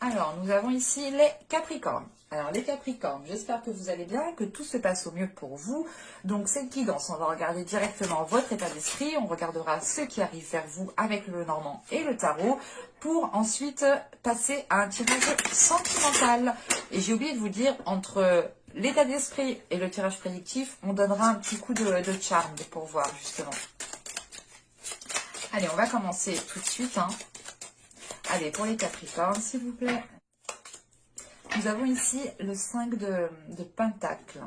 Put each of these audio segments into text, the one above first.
Alors, nous avons ici les Capricornes. Alors, les Capricornes, j'espère que vous allez bien et que tout se passe au mieux pour vous. Donc, cette guidance, on va regarder directement votre état d'esprit. On regardera ce qui arrive vers vous avec le Normand et le Tarot pour ensuite passer à un tirage sentimental. Et j'ai oublié de vous dire, entre l'état d'esprit et le tirage prédictif, on donnera un petit coup de charme pour voir justement. Allez, on va commencer tout de suite, hein. Allez, pour les Capricornes, s'il vous plaît. Nous avons ici le 5 de Pentacle.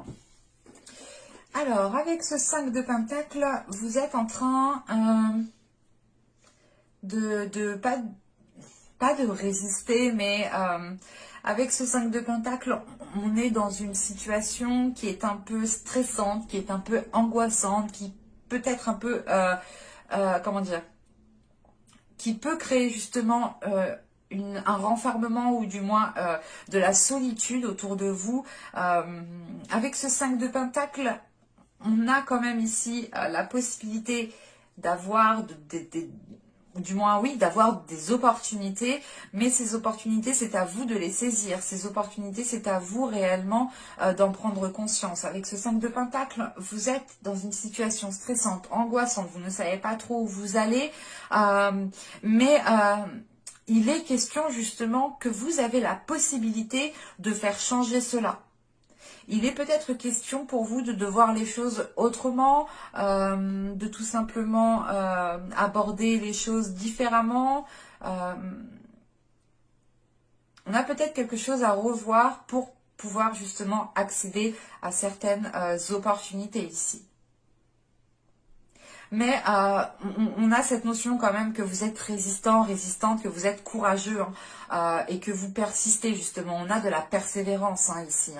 Alors, avec ce 5 de Pentacle, vous êtes en train pas de résister, mais avec ce 5 de Pentacle, on est dans une situation qui est un peu stressante, qui est un peu angoissante, qui peut être un peu, comment dire, qui peut créer justement un renfermement ou du moins de la solitude autour de vous. Avec ce 5 de Pentacle, on a quand même ici la possibilité d'avoir du moins oui, d'avoir des opportunités, mais ces opportunités, c'est à vous de les saisir. Ces opportunités, c'est à vous réellement d'en prendre conscience. Avec ce 5 de Pentacle, vous êtes dans une situation stressante, angoissante, vous ne savez pas trop où vous allez, mais il est question justement que vous avez la possibilité de faire changer cela. Il est peut-être question pour vous de voir les choses autrement, de tout simplement aborder les choses différemment. On a peut-être quelque chose à revoir pour pouvoir justement accéder à certaines opportunités ici. Mais on a cette notion quand même que vous êtes résistant, résistante, que vous êtes courageux et que vous persistez justement. On a de la persévérance ici.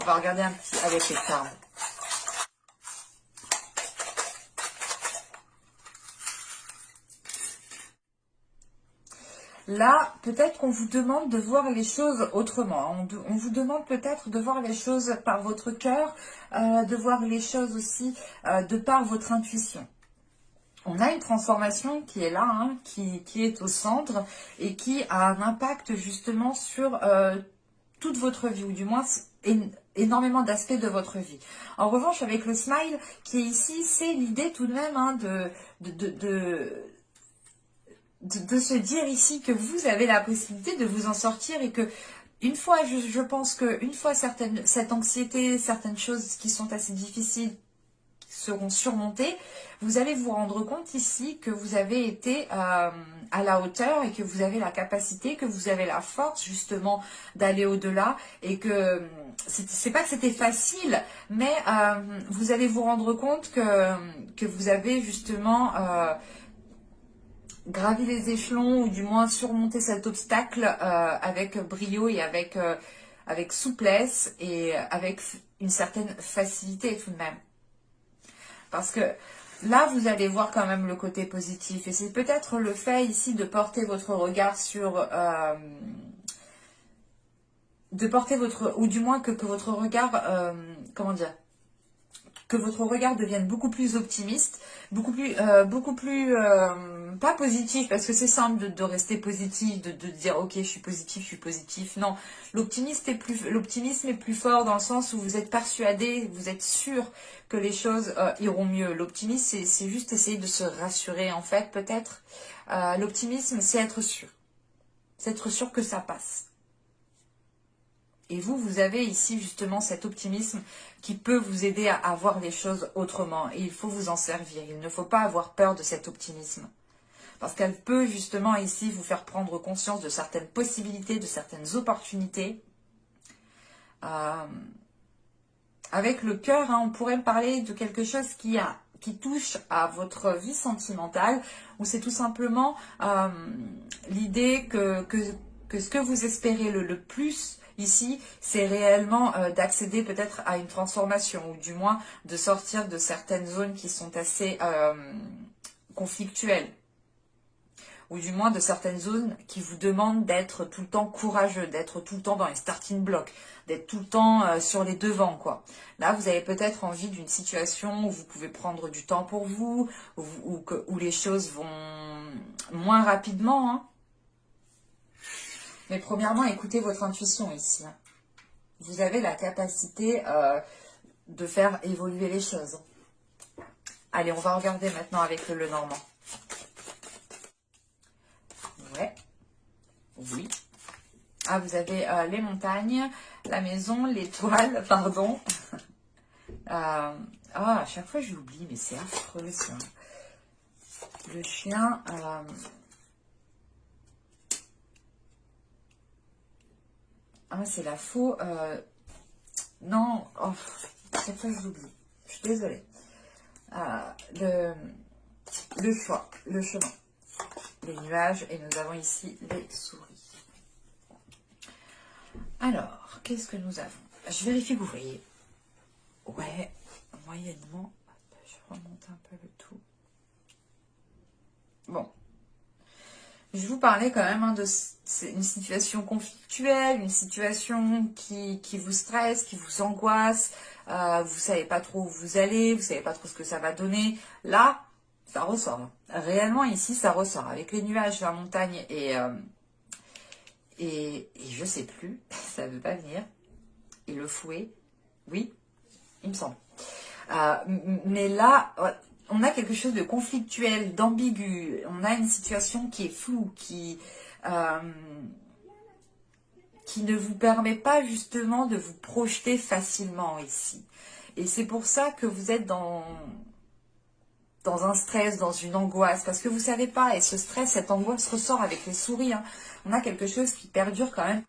On va regarder un petit avec les cartes. Là, peut-être qu'on vous demande de voir les choses autrement. On vous demande peut-être de voir les choses par votre cœur, de voir les choses aussi de par votre intuition. On a une transformation qui est là, hein, qui est au centre et qui a un impact justement sur toute votre vie, ou du moins énormément d'aspects de votre vie. En revanche, avec le smile qui est ici, c'est l'idée tout de même hein, de se dire ici que vous avez la possibilité de vous en sortir et que une fois, je pense que une fois cette anxiété, certaines choses qui sont assez difficiles seront surmontées, vous allez vous rendre compte ici que vous avez été à la hauteur et que vous avez la capacité, que vous avez la force justement d'aller au-delà et que c'est pas que c'était facile, mais vous allez vous rendre compte que vous avez justement gravi les échelons ou du moins surmonté cet obstacle avec brio et avec souplesse et avec une certaine facilité tout de même. Parce que là, vous allez voir quand même le côté positif. Et c'est peut-être le fait ici de porter votre regard sur... ou du moins que votre regard... comment dire, que votre regard devienne beaucoup plus optimiste, beaucoup plus pas positif, parce que c'est simple de rester positif, de dire ok, je suis positif. Non, l'optimisme est plus fort dans le sens où vous êtes persuadé, vous êtes sûr que les choses iront mieux. L'optimisme, c'est juste essayer de se rassurer en fait, peut-être. L'optimisme, c'est être sûr. C'est être sûr que ça passe. Et vous avez ici justement cet optimisme qui peut vous aider à voir les choses autrement. Et il faut vous en servir. Il ne faut pas avoir peur de cet optimisme. Parce qu'elle peut justement ici vous faire prendre conscience de certaines possibilités, de certaines opportunités. Avec le cœur, hein, on pourrait parler de quelque chose qui touche à votre vie sentimentale, ou c'est tout simplement l'idée que ce que vous espérez le plus ici, c'est réellement d'accéder peut-être à une transformation, ou du moins de sortir de certaines zones qui sont assez conflictuelles, ou du moins de certaines zones qui vous demandent d'être tout le temps courageux, d'être tout le temps dans les starting blocks, d'être tout le temps sur les devants, quoi. Là, vous avez peut-être envie d'une situation où vous pouvez prendre du temps pour vous, où les choses vont moins rapidement, hein. Mais premièrement, écoutez votre intuition ici. Hein. Vous avez la capacité de faire évoluer les choses. Allez, on va regarder maintenant avec le Normand. Ouais. Oui. Ah, vous avez les montagnes, la maison, l'étoile, pardon. À chaque fois je l'oublie, mais c'est affreux ça. Le chien. Ah, c'est la faux. Non, oh, chaque fois je l'oublie. Je suis désolée. Le choix, le chemin. Les nuages et nous avons ici les souris. Alors, qu'est-ce que nous avons? Je vérifie que vous voyez. Ouais, moyennement. Je remonte un peu le tout. Bon. Je vous parlais quand même de une situation conflictuelle, une situation qui vous stresse, qui vous angoisse. Vous savez pas trop où vous allez, vous savez pas trop ce que ça va donner. Là, ça ressort. Réellement, ici, ça ressort. Avec les nuages, la montagne et je sais plus, ça veut pas venir. Et le fouet, oui, il me semble. Mais là, on a quelque chose de conflictuel, d'ambigu. On a une situation qui est floue, qui ne vous permet pas justement de vous projeter facilement ici. Et c'est pour ça que vous êtes dans un stress, dans une angoisse, parce que vous savez pas, et ce stress, cette angoisse ressort avec les souris. Hein. On a quelque chose qui perdure quand même.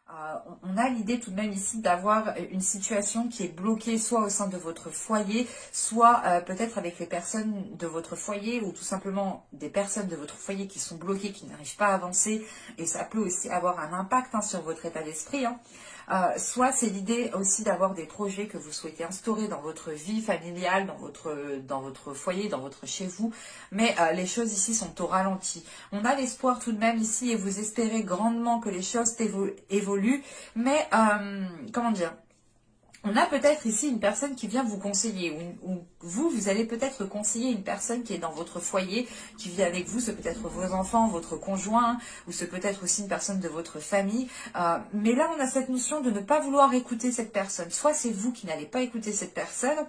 On a l'idée tout de même ici d'avoir une situation qui est bloquée, soit au sein de votre foyer, soit peut-être avec les personnes de votre foyer, ou tout simplement des personnes de votre foyer qui sont bloquées, qui n'arrivent pas à avancer, et ça peut aussi avoir un impact sur votre état d'esprit. Hein. Soit c'est l'idée aussi d'avoir des projets que vous souhaitez instaurer dans votre vie familiale, dans votre foyer, dans votre chez vous, mais les choses ici sont au ralenti. On a l'espoir tout de même ici et vous espérez grandement que les choses évoluent, mais comment dire, on a peut-être ici une personne qui vient vous conseiller, ou vous allez peut-être conseiller une personne qui est dans votre foyer, qui vit avec vous, c'est peut-être vos enfants, votre conjoint, ou c'est peut-être aussi une personne de votre famille. Mais là, on a cette notion de ne pas vouloir écouter cette personne. Soit c'est vous qui n'allez pas écouter cette personne,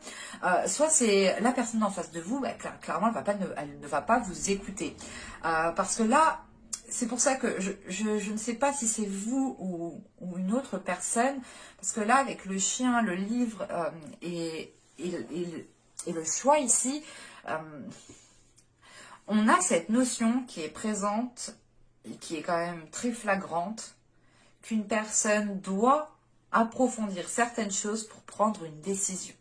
soit c'est la personne en face de vous, bah, clairement, elle ne va pas vous écouter. Parce que là, c'est pour ça que je ne sais pas si c'est vous ou une autre personne, parce que là, avec le chien, le livre et le choix ici, on a cette notion qui est présente, et qui est quand même très flagrante, qu'une personne doit approfondir certaines choses pour prendre une décision.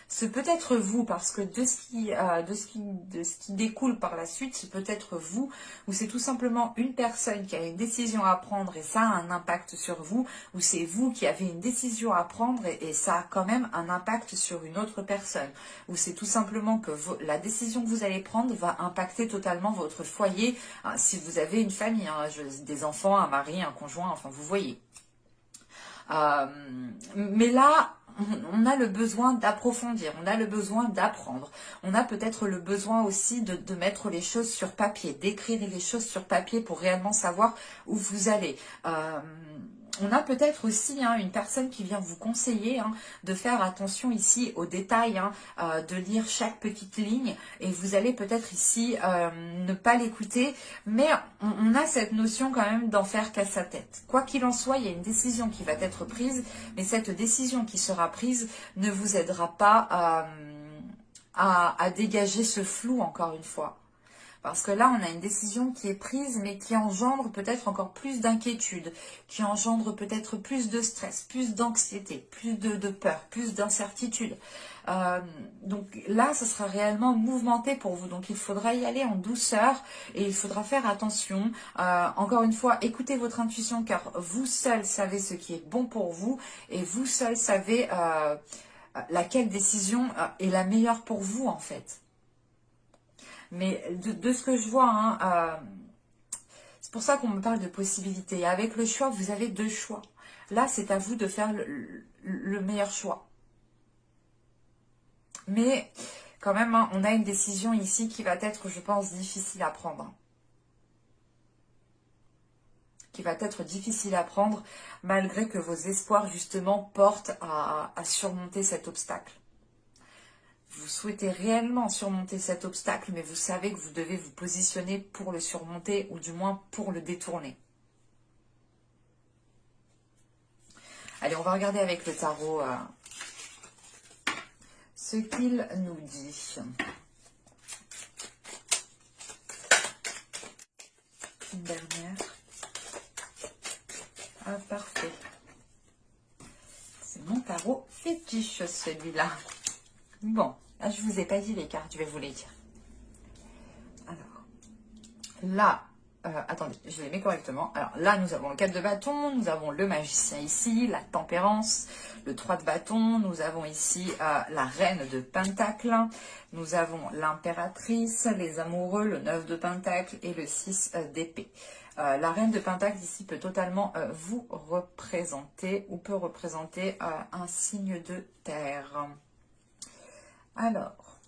C'est peut-être vous, parce que de ce qui découle par la suite, c'est peut-être vous, ou c'est tout simplement une personne qui a une décision à prendre et ça a un impact sur vous, ou c'est vous qui avez une décision à prendre et ça a quand même un impact sur une autre personne, ou c'est tout simplement que la décision que vous allez prendre va impacter totalement votre foyer, hein, si vous avez une famille, hein, des enfants, un mari, un conjoint, enfin vous voyez. Mais là, on a le besoin d'approfondir, on a le besoin d'apprendre. On a peut-être le besoin aussi de mettre les choses sur papier, d'écrire les choses sur papier pour réellement savoir où vous allez. On a peut-être aussi une personne qui vient vous conseiller de faire attention ici aux détails, de lire chaque petite ligne et vous allez peut-être ici ne pas l'écouter, mais on a cette notion quand même d'en faire qu'à sa tête. Quoi qu'il en soit, il y a une décision qui va être prise, mais cette décision qui sera prise ne vous aidera pas à dégager ce flou encore une fois. Parce que là, on a une décision qui est prise, mais qui engendre peut-être encore plus d'inquiétude, qui engendre peut-être plus de stress, plus d'anxiété, plus de peur, plus d'incertitude. Donc là, ce sera réellement mouvementé pour vous. Donc il faudra y aller en douceur et il faudra faire attention. Encore une fois, écoutez votre intuition car vous seul savez ce qui est bon pour vous et vous seul savez laquelle décision est la meilleure pour vous en fait. Mais de ce que je vois, c'est pour ça qu'on me parle de possibilités. Avec le choix, vous avez deux choix. Là, c'est à vous de faire le meilleur choix. Mais quand même, on a une décision ici qui va être, je pense, difficile à prendre. qui va être difficile à prendre, malgré que vos espoirs justement portent à surmonter cet obstacle. Vous souhaitez réellement surmonter cet obstacle, mais vous savez que vous devez vous positionner pour le surmonter, ou du moins pour le détourner. Allez, on va regarder avec le tarot ce qu'il nous dit. Une dernière. Ah, parfait. C'est mon tarot fétiche, celui-là. Bon, là, je ne vous ai pas dit les cartes, je vais vous les dire. Alors, là, attendez, je les mets correctement. Alors là, nous avons le 4 de bâton, nous avons le magicien ici, la tempérance, le 3 de bâton, nous avons ici la reine de pentacle, nous avons l'impératrice, les amoureux, le 9 de pentacle et le 6 d'épée. La reine de pentacle ici peut totalement vous représenter ou peut représenter un signe de terre. Alors,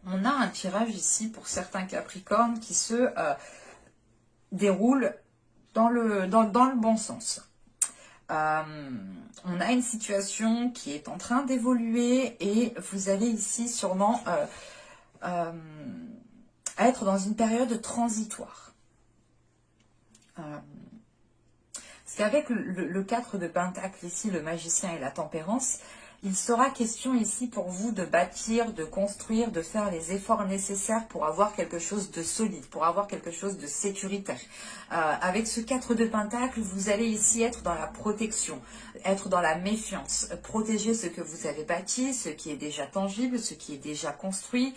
on a un tirage ici pour certains capricornes qui se déroule dans le bon sens. On a une situation qui est en train d'évoluer et vous allez ici sûrement être dans une période transitoire. Parce qu'avec le 4 de pentacle ici, le magicien et la tempérance, il sera question ici pour vous de bâtir, de construire, de faire les efforts nécessaires pour avoir quelque chose de solide, pour avoir quelque chose de sécuritaire. Avec ce 4 de pentacle, vous allez ici être dans la protection, être dans la méfiance, protéger ce que vous avez bâti, ce qui est déjà tangible, ce qui est déjà construit,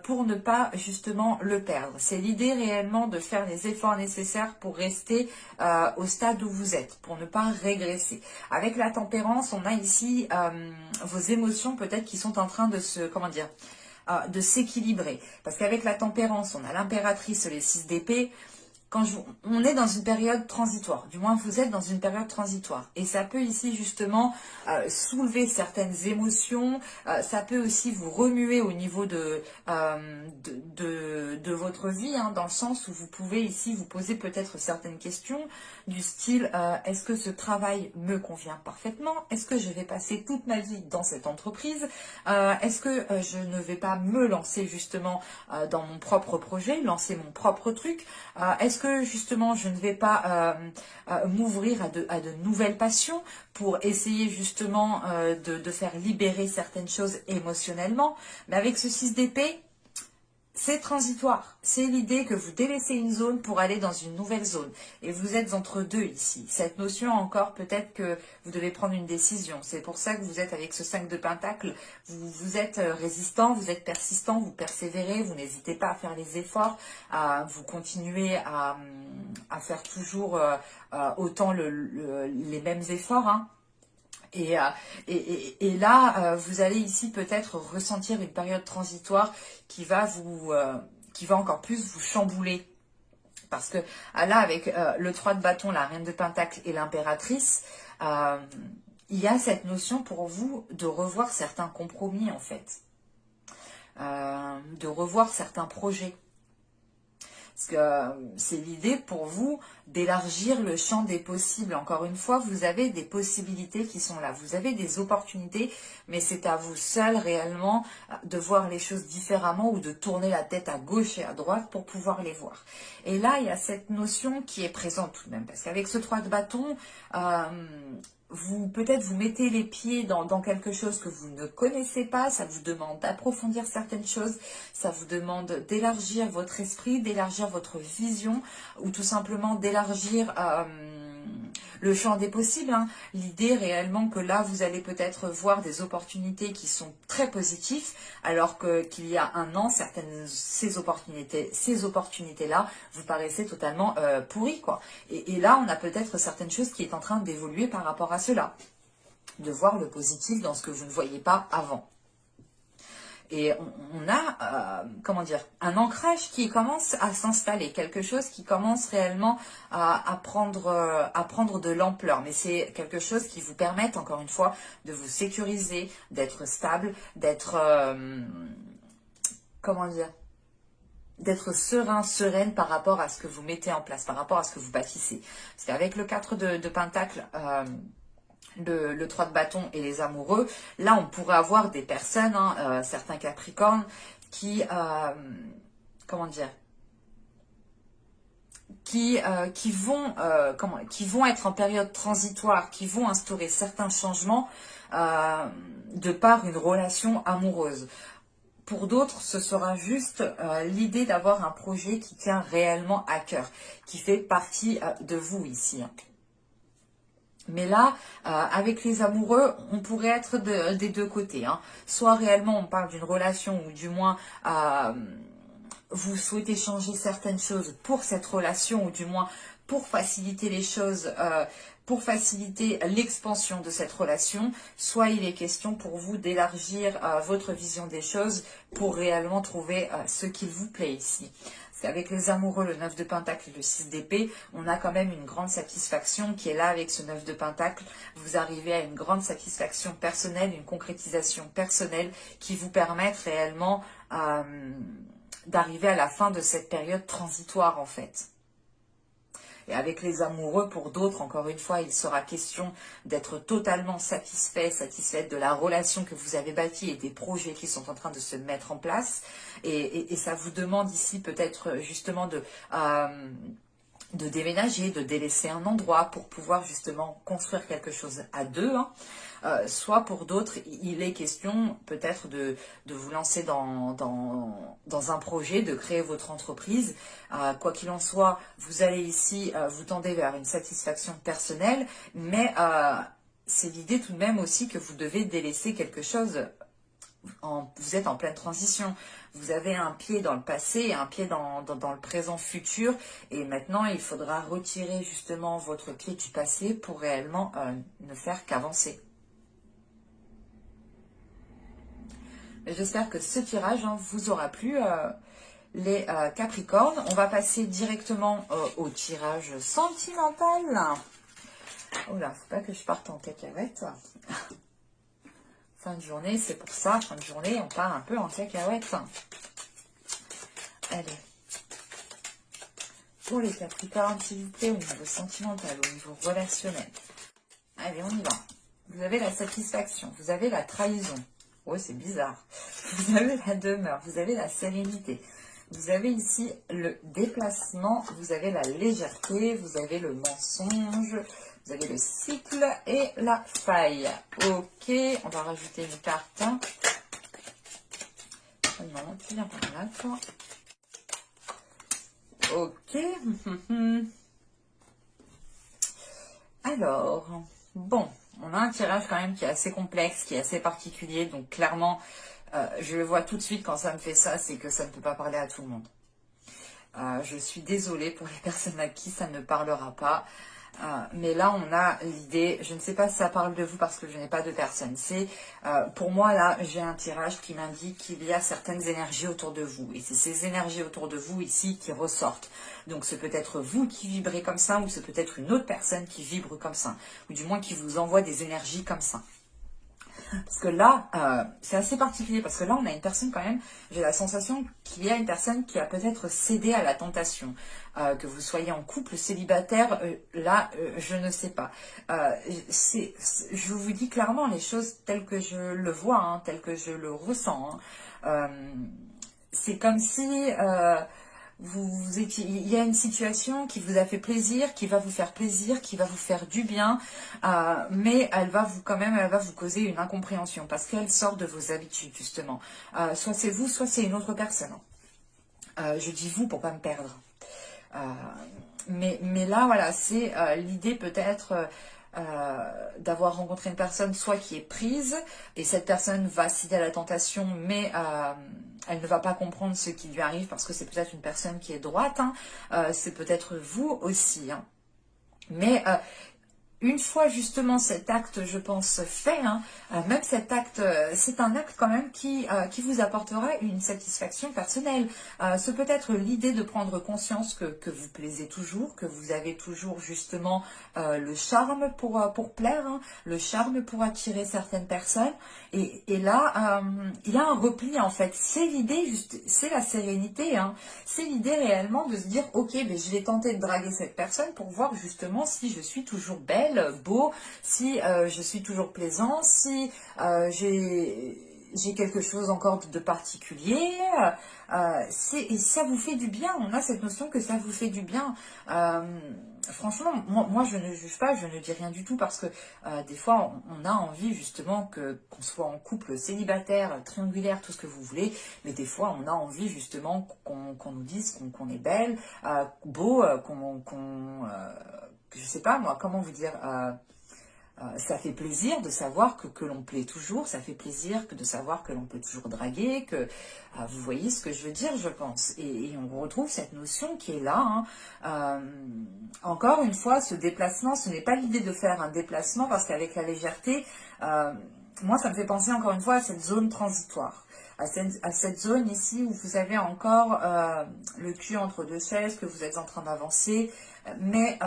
pour ne pas justement le perdre. C'est l'idée réellement de faire les efforts nécessaires pour rester au stade où vous êtes, pour ne pas régresser. Avec la tempérance, on a ici vos émotions peut-être qui sont en train de se, comment dire, de s'équilibrer. Parce qu'avec la tempérance, on a l'impératrice, les 6 d'épée. On est dans une période transitoire, du moins vous êtes dans une période transitoire. Et ça peut ici justement soulever certaines émotions, ça peut aussi vous remuer au niveau de votre vie, hein, dans le sens où vous pouvez ici vous poser peut-être certaines questions du style est-ce que ce travail me convient parfaitement? Est-ce que je vais passer toute ma vie dans cette entreprise? Est-ce que je ne vais pas me lancer justement dans mon propre projet, lancer mon propre truc? Est-ce que justement je ne vais pas m'ouvrir à de nouvelles passions pour essayer justement de faire libérer certaines choses émotionnellement? Mais avec ce 6 d'épée, c'est transitoire. C'est l'idée que vous délaissez une zone pour aller dans une nouvelle zone. Et vous êtes entre deux ici. Cette notion encore, peut-être que vous devez prendre une décision. C'est pour ça que vous êtes avec ce 5 de pentacle. Vous êtes résistant, vous êtes persistant, vous persévérez, vous n'hésitez pas à faire les efforts, vous continuez à faire toujours autant les mêmes efforts, hein. Et là, vous allez ici peut-être ressentir une période transitoire qui va encore plus vous chambouler. Parce que là, avec le 3 de bâton, la reine de pentacle et l'impératrice, il y a cette notion pour vous de revoir certains compromis en fait. De revoir certains projets. Parce que c'est l'idée pour vous d'élargir le champ des possibles. Encore une fois, vous avez des possibilités qui sont là. Vous avez des opportunités, mais c'est à vous seul réellement de voir les choses différemment ou de tourner la tête à gauche et à droite pour pouvoir les voir. Et là, il y a cette notion qui est présente tout de même. Parce qu'avec ce 3 de bâton, peut-être vous mettez les pieds dans quelque chose que vous ne connaissez pas, ça vous demande d'approfondir certaines choses, ça vous demande d'élargir votre esprit, d'élargir votre vision, ou tout simplement d'élargir le champ des possibles, hein. L'idée réellement que là, vous allez peut-être voir des opportunités qui sont très positives, alors qu'il y a un an, ces opportunités-là vous paraissaient totalement pourries, quoi. Et là, on a peut-être certaines choses qui est en train d'évoluer par rapport à cela, de voir le positif dans ce que vous ne voyez pas avant. Et on a, comment dire, un ancrage qui commence à s'installer, quelque chose qui commence réellement à prendre de l'ampleur. Mais c'est quelque chose qui vous permet, encore une fois, de vous sécuriser, d'être stable, d'être, comment dire, d'être serein, sereine par rapport à ce que vous mettez en place, par rapport à ce que vous bâtissez. Parce qu'avec le 4 de Pentacle, le 3 de bâton et les amoureux, là on pourrait avoir des personnes, hein, certains Capricornes, qui, comment dire, qui vont être en période transitoire, qui vont instaurer certains changements de par une relation amoureuse. Pour d'autres, ce sera juste l'idée d'avoir un projet qui tient réellement à cœur, qui fait partie de vous ici. Mais là, avec les amoureux, on pourrait être des deux côtés. Hein. Soit réellement on parle d'une relation, ou du moins vous souhaitez changer certaines choses pour cette relation, ou du moins pour faciliter les choses, pour faciliter l'expansion de cette relation, soit il est question pour vous d'élargir votre vision des choses pour réellement trouver ce qu'il vous plaît ici. Parce qu'avec les amoureux, le 9 de Pentacle et le 6 d'épée, on a quand même une grande satisfaction qui est là avec ce 9 de Pentacle. Vous arrivez à une grande satisfaction personnelle, une concrétisation personnelle qui vous permettent réellement d'arriver à la fin de cette période transitoire en fait. Et avec les amoureux, pour d'autres, encore une fois, il sera question d'être totalement satisfaite de la relation que vous avez bâtie et des projets qui sont en train de se mettre en place. Et ça vous demande ici peut-être justement de déménager, de délaisser un endroit pour pouvoir justement construire quelque chose à deux. Hein. Soit pour d'autres, il est question peut-être de vous lancer dans un projet, de créer votre entreprise. Quoi qu'il en soit, vous allez ici vous tendez vers une satisfaction personnelle, mais c'est l'idée tout de même aussi que vous devez délaisser quelque chose. Vous êtes en pleine transition, vous avez un pied dans le passé et un pied dans le présent futur, et maintenant il faudra retirer justement votre pied du passé pour réellement ne faire qu'avancer. J'espère que ce tirage vous aura plu, les Capricornes. On va passer directement au tirage sentimental. Oh là, faut pas que je parte en cacahuète. Fin de journée, c'est pour ça, fin de journée, on part un peu en cacahuète. Allez. Pour les Capricornes, s'il vous plaît, au niveau sentimental, au niveau relationnel. Allez, on y va. Vous avez la satisfaction, vous avez la trahison. Oh, c'est bizarre. Vous avez la demeure, vous avez la sérénité. Vous avez ici le déplacement, vous avez la légèreté, vous avez le mensonge, vous avez le cycle et la faille. Ok, on va rajouter une carte. Non, tu viens par là, toi. Ok. Alors, bon, on a un tirage quand même qui est assez complexe, qui est assez particulier. Donc clairement, je le vois tout de suite quand ça me fait ça, c'est que ça ne peut pas parler à tout le monde. Je suis désolée pour les personnes à qui ça ne parlera pas. Mais là, on a l'idée, je ne sais pas si ça parle de vous parce que je n'ai pas de personne. C'est pour moi, là, j'ai un tirage qui m'indique qu'il y a certaines énergies autour de vous. Et c'est ces énergies autour de vous ici qui ressortent. Donc, c'est peut-être vous qui vibrez comme ça, ou c'est peut-être une autre personne qui vibre comme ça. Ou du moins qui vous envoie des énergies comme ça. Parce que là, c'est assez particulier, parce que là, on a une personne quand même, j'ai la sensation qu'il y a une personne qui a peut-être cédé à la tentation. Que vous soyez en couple, célibataire, là, je ne sais pas. Je vous dis clairement les choses telles que je le vois, hein, telles que je le ressens. Hein. C'est comme si... il y a une situation qui vous a fait plaisir, qui va vous faire plaisir, qui va vous faire du bien, mais elle va vous causer une incompréhension parce qu'elle sort de vos habitudes justement. Soit c'est vous, soit c'est une autre personne. Je dis vous pour pas me perdre. Mais là, voilà, c'est l'idée peut-être d'avoir rencontré une personne soit qui est prise, et cette personne va céder à la tentation, mais elle ne va pas comprendre ce qui lui arrive parce que c'est peut-être une personne qui est droite, hein, c'est peut-être vous aussi. Hein. Mais une fois justement cet acte, je pense, fait, hein, même cet acte, c'est un acte quand même qui vous apportera une satisfaction personnelle. C'est peut-être l'idée de prendre conscience que vous plaisez toujours, que vous avez toujours justement le charme pour plaire, hein, le charme pour attirer certaines personnes. Et là, il y a un repli en fait. C'est l'idée, c'est la sérénité. Hein. C'est l'idée réellement de se dire, ok, mais je vais tenter de draguer cette personne pour voir justement si je suis toujours belle, beau, si je suis toujours plaisant, si j'ai quelque chose encore de particulier. Et ça vous fait du bien. On a cette notion que ça vous fait du bien. Franchement, moi je ne juge pas, je ne dis rien du tout parce que des fois on a envie justement qu'on soit en couple célibataire, triangulaire, tout ce que vous voulez, mais des fois on a envie justement qu'on nous dise qu'on est belle, beau, je sais pas moi, comment vous dire, ça fait plaisir de savoir que l'on plaît toujours, ça fait plaisir de savoir que l'on peut toujours draguer, que vous voyez ce que je veux dire, je pense. Et on retrouve cette notion qui est là. Hein. Encore une fois, ce déplacement, ce n'est pas l'idée de faire un déplacement parce qu'avec la légèreté, moi ça me fait penser encore une fois à cette zone transitoire. À cette zone ici où vous avez encore le cul entre deux chaises, que vous êtes en train d'avancer, mais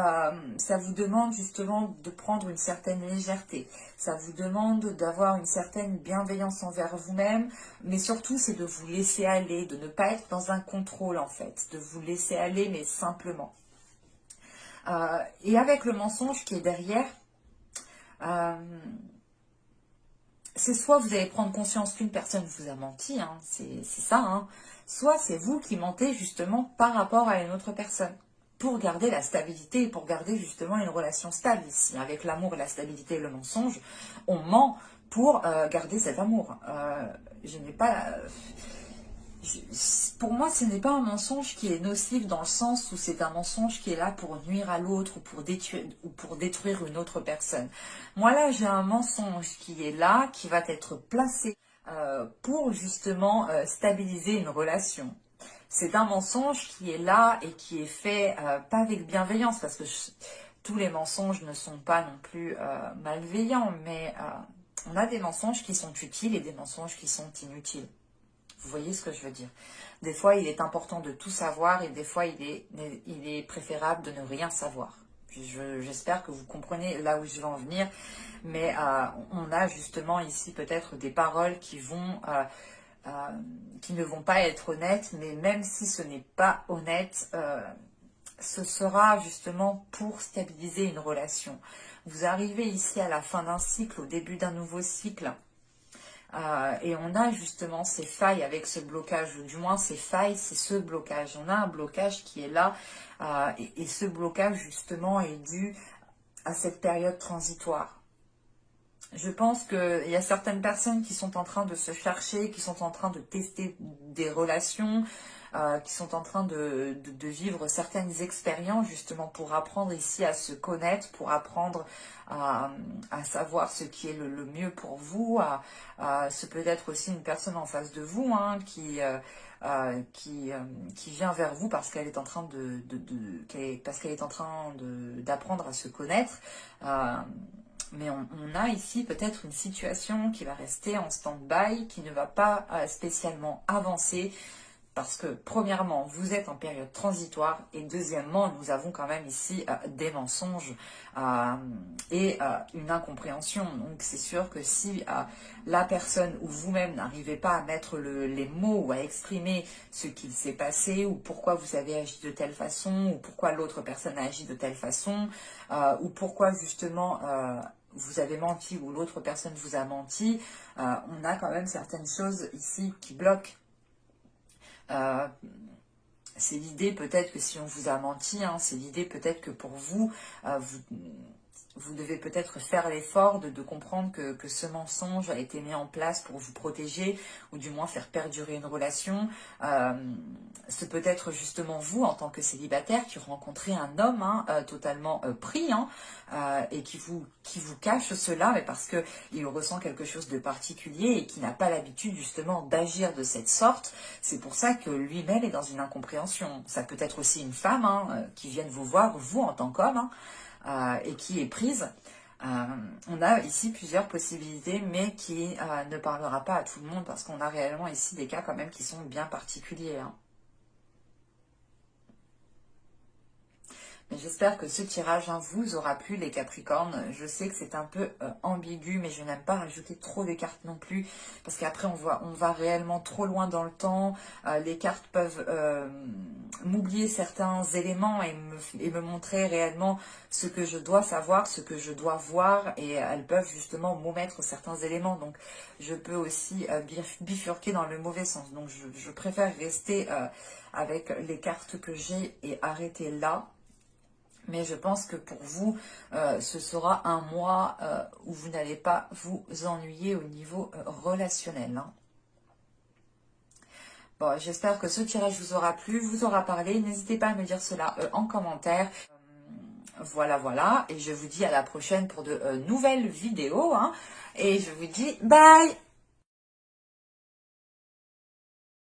ça vous demande justement de prendre une certaine légèreté, ça vous demande d'avoir une certaine bienveillance envers vous-même, mais surtout c'est de vous laisser aller, de ne pas être dans un contrôle en fait, de vous laisser aller mais simplement. Et avec le mensonge qui est derrière, c'est soit vous allez prendre conscience qu'une personne vous a menti, hein, c'est ça, hein, soit c'est vous qui mentez justement par rapport à une autre personne, pour garder la stabilité, pour garder justement une relation stable ici. Avec l'amour et la stabilité et le mensonge, on ment pour garder cet amour. Je n'ai pas... Pour moi, ce n'est pas un mensonge qui est nocif dans le sens où c'est un mensonge qui est là pour nuire à l'autre ou pour détruire une autre personne. Moi, là, j'ai un mensonge qui est là, qui va être placé pour justement stabiliser une relation. C'est un mensonge qui est là et qui est fait pas avec bienveillance, parce que tous les mensonges ne sont pas non plus malveillants, mais on a des mensonges qui sont utiles et des mensonges qui sont inutiles. Vous voyez ce que je veux dire? Des fois, il est important de tout savoir et des fois, il est préférable de ne rien savoir. J'espère que vous comprenez là où je veux en venir, mais on a justement ici peut-être des paroles qui ne vont pas être honnêtes, mais même si ce n'est pas honnête, ce sera justement pour stabiliser une relation. Vous arrivez ici à la fin d'un cycle, au début d'un nouveau cycle, et on a justement ces failles avec ce blocage, ou du moins ces failles, c'est ce blocage. On a un blocage qui est là, et ce blocage justement est dû à cette période transitoire. Je pense qu'il y a certaines personnes qui sont en train de se chercher, qui sont en train de tester des relations, qui sont en train de vivre certaines expériences justement pour apprendre ici à se connaître, pour apprendre à savoir ce qui est le mieux pour vous. C'est peut-être aussi une personne en face de vous hein, qui vient vers vous parce qu'elle est en train d'apprendre à se connaître. Mais on a ici peut-être une situation qui va rester en stand-by, qui ne va pas spécialement avancer, parce que premièrement, vous êtes en période transitoire, et deuxièmement, nous avons quand même ici des mensonges et une incompréhension. Donc c'est sûr que si la personne ou vous-même n'arrivez pas à mettre les mots ou à exprimer ce qu'il s'est passé, ou pourquoi vous avez agi de telle façon, ou pourquoi l'autre personne a agi de telle façon, ou pourquoi justement... vous avez menti ou l'autre personne vous a menti, on a quand même certaines choses ici qui bloquent. C'est l'idée peut-être que si on vous a menti, hein, c'est l'idée peut-être que pour vous, vous devez peut-être faire l'effort de comprendre que ce mensonge a été mis en place pour vous protéger, ou du moins faire perdurer une relation. C'est peut-être justement vous, en tant que célibataire, qui rencontrez un homme hein, totalement pris, hein, et qui vous cache cela, mais parce qu'il ressent quelque chose de particulier et qui n'a pas l'habitude justement d'agir de cette sorte. C'est pour ça que lui-même est dans une incompréhension. Ça peut être aussi une femme hein, qui vient vous voir, vous en tant qu'homme, hein, et qui est prise. On a ici plusieurs possibilités, mais qui ne parlera pas à tout le monde, parce qu'on a réellement ici des cas quand même qui sont bien particuliers, hein. Mais j'espère que ce tirage vous aura plu, les Capricornes. Je sais que c'est un peu ambigu, mais je n'aime pas rajouter trop de cartes non plus, parce qu'après on va réellement trop loin dans le temps. Les cartes peuvent m'oublier certains éléments et me montrer réellement ce que je dois savoir, ce que je dois voir, et elles peuvent justement m'omettre certains éléments. Donc je peux aussi bifurquer dans le mauvais sens. Donc je préfère rester avec les cartes que j'ai et arrêter là. Mais je pense que pour vous, ce sera un mois où vous n'allez pas vous ennuyer au niveau relationnel, hein. Bon, j'espère que ce tirage vous aura plu, vous aura parlé. N'hésitez pas à me dire cela en commentaire. Voilà, voilà. Et je vous dis à la prochaine pour de nouvelles vidéos, hein. Et je vous dis bye!